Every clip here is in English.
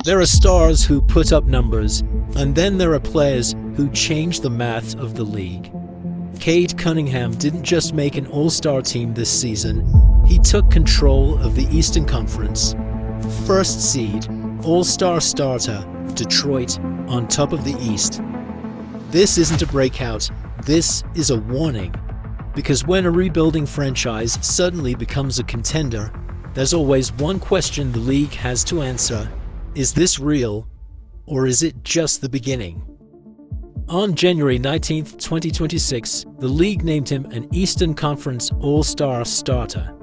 There are stars who put up numbers, and then there are players who change the math of the league. Cade Cunningham didn't just make an all-star team this season, he took control of the Eastern Conference. First seed, all-star starter, Detroit, on top of the East. This isn't a breakout, this is a warning. Because when a rebuilding franchise suddenly becomes a contender, there's always one question the league has to answer. Is this real, or is it just the beginning? On January 19, 2026, the league named him an Eastern Conference All-Star starter.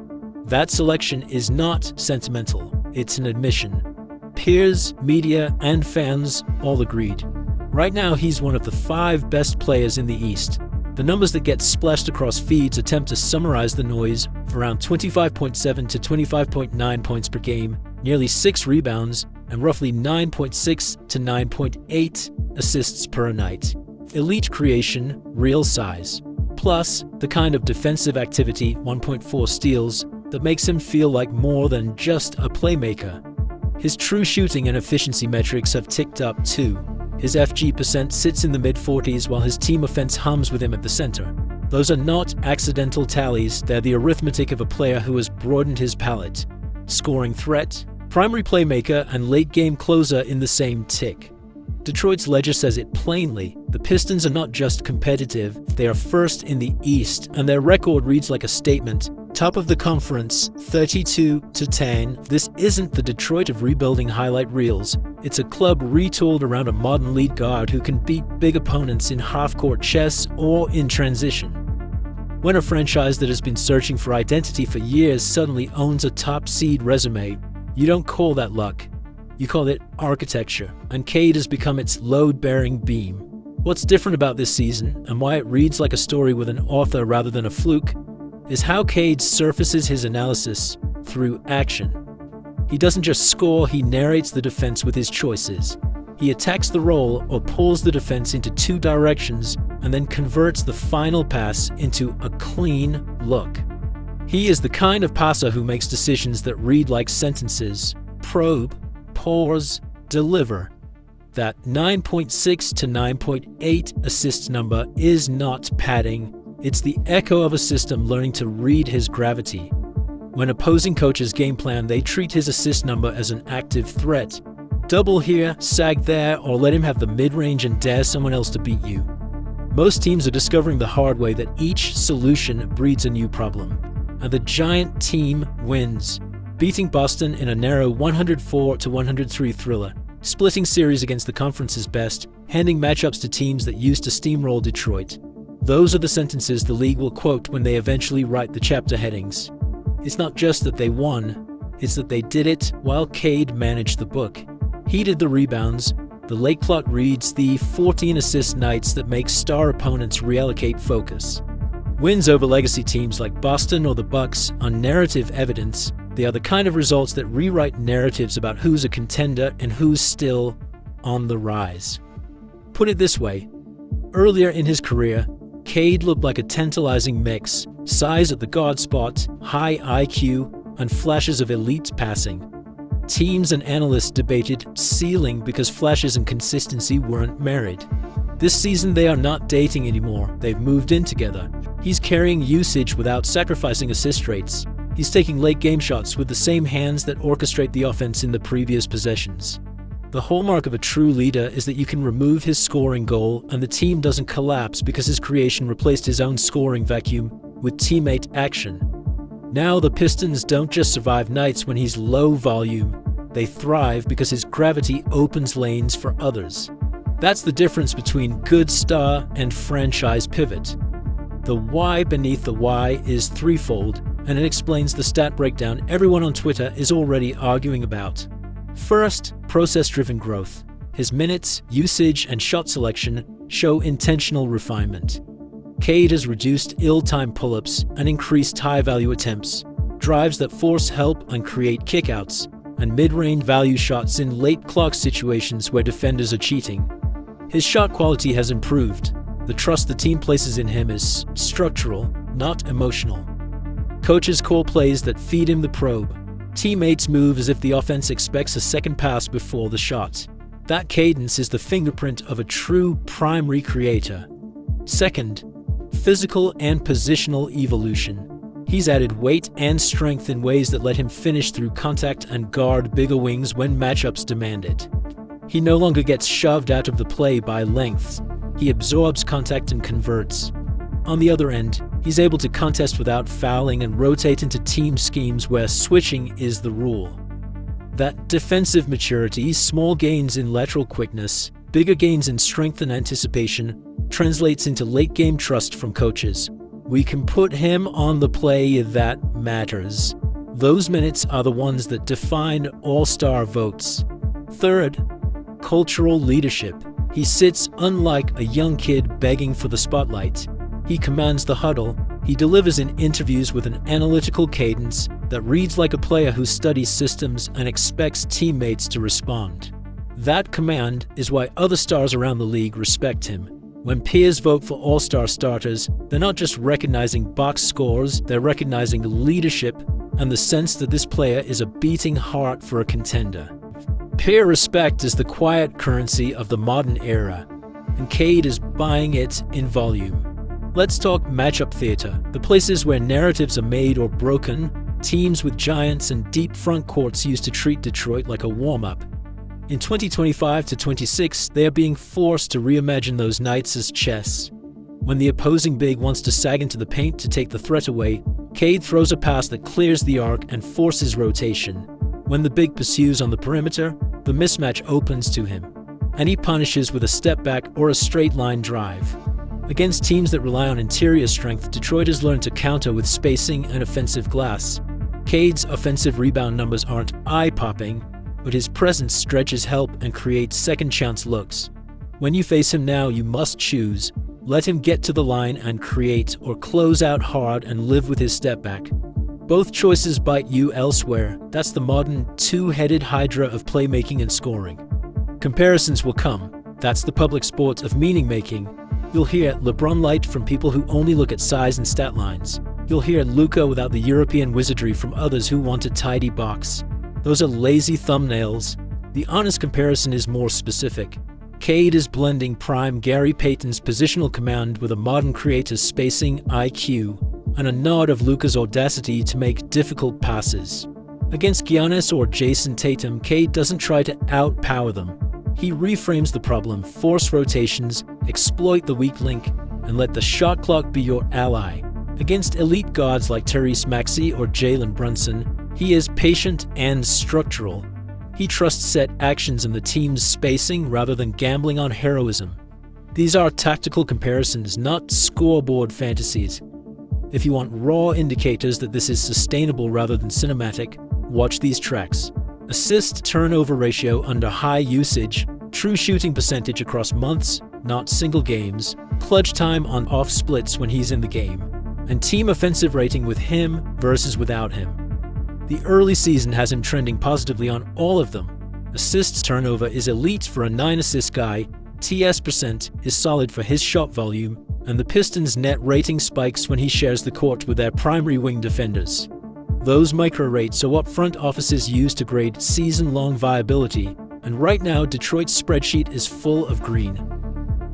That selection is not sentimental, it's an admission. Peers, media, and fans all agreed. Right now, he's one of the 5 best players in the East. The numbers that get splashed across feeds attempt to summarize the noise: around 25.7 to 25.9 points per game, nearly 6 rebounds, and roughly 9.6 to 9.8 assists per night. Elite creation, real size. Plus, the kind of defensive activity, 1.4 steals, that makes him feel like more than just a playmaker. His true shooting and efficiency metrics have ticked up too. His FG percent sits in the mid-40s while his team offense hums with him at the center. Those are not accidental tallies, they're the arithmetic of a player who has broadened his palette. Scoring threat, primary playmaker, and late-game closer in the same tick. Detroit's ledger says it plainly: the Pistons are not just competitive, they are first in the East, and their record reads like a statement. Top of the conference, 32-10. This isn't the Detroit of rebuilding highlight reels. It's a club retooled around a modern lead guard who can beat big opponents in half-court chess or in transition. When a franchise that has been searching for identity for years suddenly owns a top seed resume, you don't call that luck. You call it architecture, and Cade has become its load-bearing beam. What's different about this season, and why it reads like a story with an author rather than a fluke, is how Cade surfaces his analysis through action. He doesn't just score, he narrates the defense with his choices. He attacks the roll or pulls the defense into 2 directions and then converts the final pass into a clean look. He is the kind of passer who makes decisions that read like sentences: probe, pause, deliver. That 9.6 to 9.8 assist number is not padding. It's the echo of a system learning to read his gravity. When opposing coaches game plan, they treat his assist number as an active threat. Double here, sag there, or let him have the mid-range and dare someone else to beat you. Most teams are discovering the hard way that each solution breeds a new problem. And the giant team wins, beating Boston in a narrow 104-103 thriller, splitting series against the conference's best, handing matchups to teams that used to steamroll Detroit. Those are the sentences the league will quote when they eventually write the chapter headings. It's not just that they won, it's that they did it while Cade managed the book. He did the rebounds. The late clock reads the 14 assist nights that make star opponents reallocate focus. Wins over legacy teams like Boston or the Bucks are narrative evidence. They are the kind of results that rewrite narratives about who's a contender and who's still on the rise. Put it this way, earlier in his career, Cade looked like a tantalizing mix: size at the guard spot, high IQ, and flashes of elite passing. Teams and analysts debated ceiling because flashes and consistency weren't married. This season they are not dating anymore, they've moved in together. He's carrying usage without sacrificing assist rates. He's taking late game shots with the same hands that orchestrate the offense in the previous possessions. The hallmark of a true leader is that you can remove his scoring goal and the team doesn't collapse because his creation replaced his own scoring vacuum with teammate action. Now the Pistons don't just survive nights when he's low volume, they thrive because his gravity opens lanes for others. That's the difference between good star and franchise pivot. The why beneath the why is threefold, and it explains the stat breakdown everyone on Twitter is already arguing about. First, process-driven growth. His minutes, usage, and shot selection show intentional refinement. Cade has reduced ill-timed pull-ups and increased high-value attempts, drives that force help and create kickouts, and mid-range value shots in late clock situations where defenders are cheating. His shot quality has improved. The trust the team places in him is structural, not emotional. Coaches call plays that feed him the probe. Teammates move as if the offense expects a second pass before the shot. That cadence is the fingerprint of a true primary creator. Second, physical and positional evolution. He's added weight and strength in ways that let him finish through contact and guard bigger wings when matchups demand it. He no longer gets shoved out of the play by lengths. He absorbs contact and converts. On the other end, he's able to contest without fouling and rotate into team schemes where switching is the rule. That defensive maturity, small gains in lateral quickness, bigger gains in strength and anticipation, translates into late-game trust from coaches. We can put him on the play that matters. Those minutes are the ones that define all-star votes. Third, cultural leadership. He sits unlike a young kid begging for the spotlight. He commands the huddle. He delivers in interviews with an analytical cadence that reads like a player who studies systems and expects teammates to respond. That command is why other stars around the league respect him. When peers vote for all-star starters, they're not just recognizing box scores, they're recognizing leadership and the sense that this player is a beating heart for a contender. Peer respect is the quiet currency of the modern era, and Cade is buying it in volume. Let's talk matchup theater, the places where narratives are made or broken, teams with giants and deep front courts used to treat Detroit like a warm-up. In 2025-26, they are being forced to reimagine those nights as chess. When the opposing big wants to sag into the paint to take the threat away, Cade throws a pass that clears the arc and forces rotation. When the big pursues on the perimeter, the mismatch opens to him, and he punishes with a step back or a straight line drive. Against teams that rely on interior strength, Detroit has learned to counter with spacing and offensive glass. Cade's offensive rebound numbers aren't eye-popping, but his presence stretches help and creates second-chance looks. When you face him now, you must choose. Let him get to the line and create, or close out hard and live with his step back. Both choices bite you elsewhere. That's the modern two-headed hydra of playmaking and scoring. Comparisons will come. That's the public sport of meaning-making. You'll hear LeBron light from people who only look at size and stat lines. You'll hear Luka without the European wizardry from others who want a tidy box. Those are lazy thumbnails. The honest comparison is more specific. Cade is blending prime Gary Payton's positional command with a modern creator's spacing IQ and a nod of Luka's audacity to make difficult passes. Against Giannis or Jason Tatum, Cade doesn't try to outpower them. He reframes the problem, force rotations, exploit the weak link, and let the shot clock be your ally. Against elite guards like Tyrese Maxey or Jalen Brunson, he is patient and structural. He trusts set actions in the team's spacing rather than gambling on heroism. These are tactical comparisons, not scoreboard fantasies. If you want raw indicators that this is sustainable rather than cinematic, watch these tracks. Assist-turnover ratio under high usage, true shooting percentage across months, not single games, clutch time on off splits when he's in the game, and team offensive rating with him versus without him. The early season has him trending positively on all of them. Assists turnover is elite for a 9-assist guy, TS percent is solid for his shot volume, and the Pistons' net rating spikes when he shares the court with their primary wing defenders. Those micro rates are what front offices use to grade season-long viability, and right now Detroit's spreadsheet is full of green.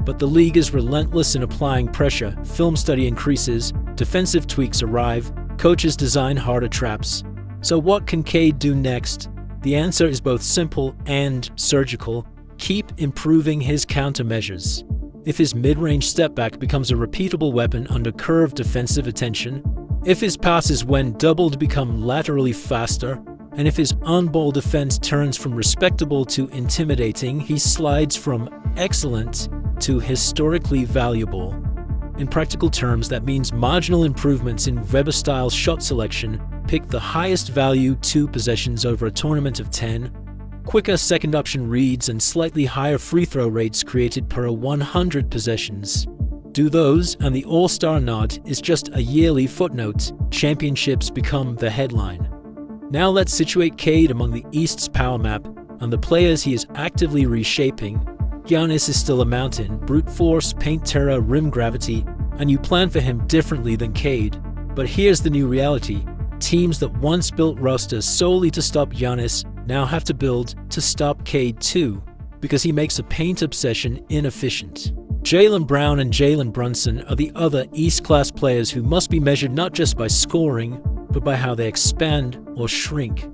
But the league is relentless in applying pressure, film study increases, defensive tweaks arrive, coaches design harder traps. So what can Cade do next? The answer is both simple and surgical. Keep improving his countermeasures. If his mid-range step-back becomes a repeatable weapon under curved defensive attention, if his passes when doubled become laterally faster, and if his on-ball defense turns from respectable to intimidating, he slides from excellent to historically valuable. In practical terms, that means marginal improvements in Weber-style shot selection, pick the highest value 2 possessions over a tournament of 10, quicker second option reads and slightly higher free throw rates created per 100 possessions. Do those, and the all-star nod is just a yearly footnote. Championships become the headline. Now let's situate Cade among the East's power map and the players he is actively reshaping. Giannis is still a mountain, brute force, paint terror, rim gravity, and you plan for him differently than Cade. But here's the new reality. teams that once built rosters solely to stop Giannis now have to build to stop Cade too, because he makes a paint obsession inefficient. Jaylen Brown and Jalen Brunson are the other East-class players who must be measured not just by scoring, but by how they expand or shrink.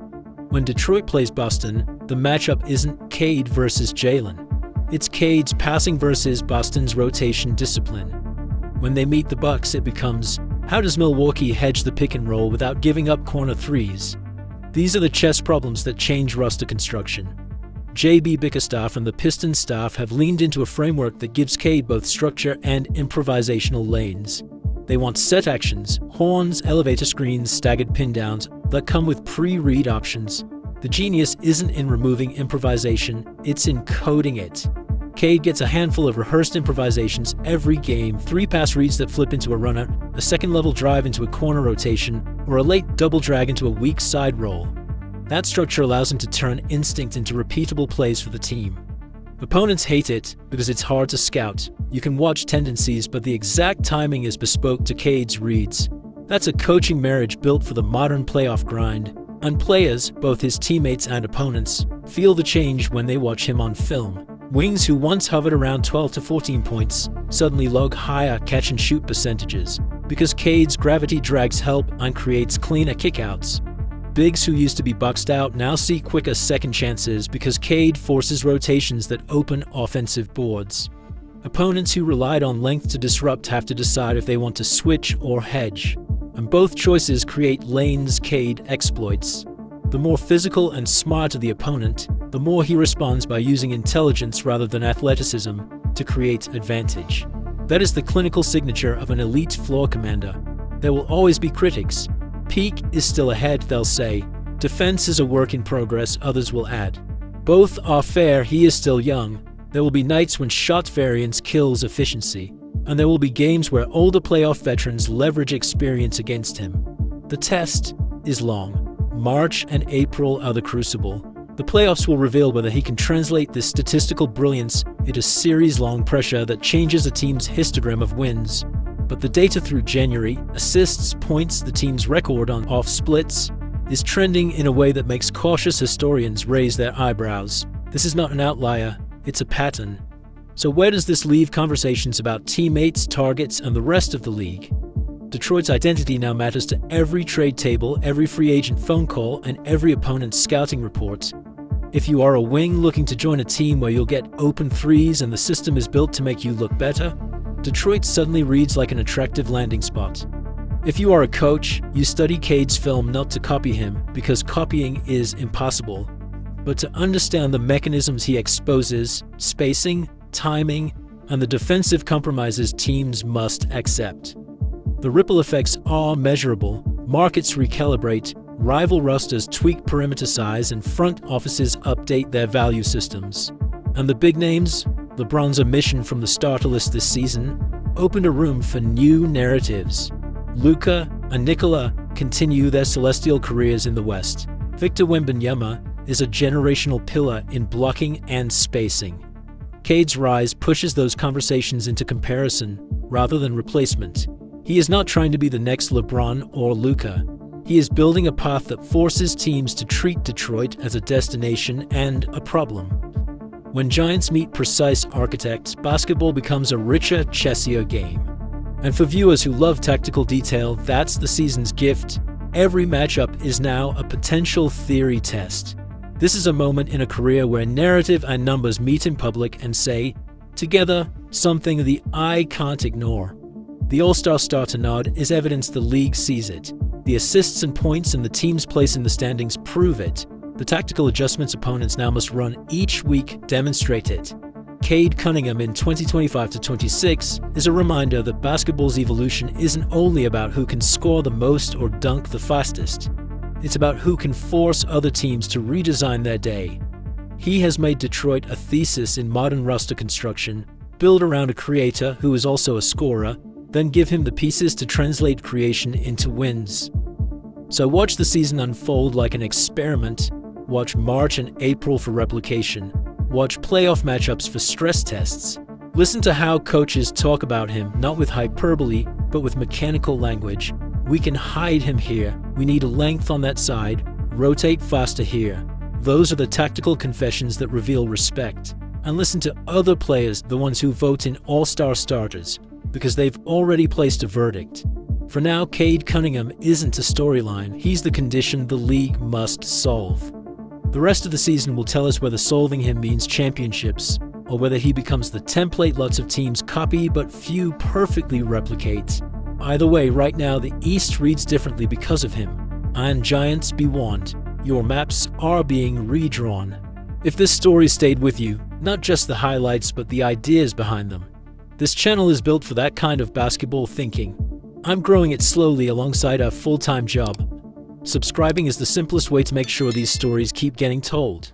When Detroit plays Boston, the matchup isn't Cade versus Jalen. It's Cade's passing versus Boston's rotation discipline. When they meet the Bucks, it becomes, how does Milwaukee hedge the pick and roll without giving up corner threes? These are the chess problems that change roster construction. JB Bickerstaff and the Pistons staff have leaned into a framework that gives Cade both structure and improvisational lanes. They want set actions, horns, elevator screens, staggered pin downs that come with pre-read options. The genius isn't in removing improvisation, it's in coding it. Cade gets a handful of rehearsed improvisations every game, 3 pass reads that flip into a runner, a second-level drive into a corner rotation, or a late double drag into a weak side roll. That structure allows him to turn instinct into repeatable plays for the team. Opponents hate it because it's hard to scout. You can watch tendencies, but the exact timing is bespoke to Cade's reads. That's a coaching marriage built for the modern playoff grind. And players, both his teammates and opponents, feel the change when they watch him on film. Wings who once hovered around 12 to 14 points suddenly log higher catch-and-shoot percentages because Cade's gravity drags help and creates cleaner kickouts. Bigs who used to be boxed out now see quicker second chances because Cade forces rotations that open offensive boards. Opponents who relied on length to disrupt have to decide if they want to switch or hedge. And both choices create lanes Cade exploits. The more physical and smarter the opponent, the more he responds by using intelligence rather than athleticism to create advantage. That is the clinical signature of an elite floor commander. There will always be critics. Peak is still ahead, they'll say. Defense is a work in progress, others will add. Both are fair, he is still young. There will be nights when shot variance kills efficiency. And there will be games where older playoff veterans leverage experience against him. The test is long. March and April are the crucible. The playoffs will reveal whether he can translate this statistical brilliance into series-long pressure that changes a team's histogram of wins. But the data through January, assists, points, the team's record on off splits, is trending in a way that makes cautious historians raise their eyebrows. This is not an outlier, it's a pattern. So where does this leave conversations about teammates, targets, and the rest of the league? Detroit's identity now matters to every trade table, every free agent phone call, and every opponent's scouting report. If you are a wing looking to join a team where you'll get open threes and the system is built to make you look better, Detroit suddenly reads like an attractive landing spot. If you are a coach, you study Cade's film not to copy him, because copying is impossible, but to understand the mechanisms he exposes, spacing, timing, and the defensive compromises teams must accept. The ripple effects are measurable. Markets recalibrate, rival rosters tweak perimeter size, and front offices update their value systems. And the big names, LeBron's omission from the starter list this season, opened a room for new narratives. Luka and Nikola continue their celestial careers in the West. Victor Wembanyama is a generational pillar in blocking and spacing. Cade's rise pushes those conversations into comparison rather than replacement. He is not trying to be the next LeBron or Luka. He is building a path that forces teams to treat Detroit as a destination and a problem. When giants meet precise architects, basketball becomes a richer, chessier game. And for viewers who love tactical detail, that's the season's gift. Every matchup is now a potential theory test. This is a moment in a career where narrative and numbers meet in public and say, together, something the eye can't ignore. The All-Star starter nod is evidence the league sees it. The assists and points and the team's place in the standings prove it. The tactical adjustments opponents now must run each week demonstrate it. Cade Cunningham in 2025-26 is a reminder that basketball's evolution isn't only about who can score the most or dunk the fastest. It's about who can force other teams to redesign their day. He has made Detroit a thesis in modern roster construction, build around a creator who is also a scorer, then give him the pieces to translate creation into wins. So watch the season unfold like an experiment. Watch March and April for replication. Watch playoff matchups for stress tests. Listen to how coaches talk about him, not with hyperbole, but with mechanical language. We can hide him here. We need length on that side. Rotate faster here. Those are the tactical confessions that reveal respect. And listen to other players, the ones who vote in all-star starters, because they've already placed a verdict. For now, Cade Cunningham isn't a storyline. He's the condition the league must solve. The rest of the season will tell us whether solving him means championships, or whether he becomes the template lots of teams copy but few perfectly replicate. Either way, right now the East reads differently because of him. Iron Giants, be warned. Your maps are being redrawn. If this story stayed with you, not just the highlights but the ideas behind them, this channel is built for that kind of basketball thinking. I'm growing it slowly alongside our full-time job. Subscribing is the simplest way to make sure these stories keep getting told.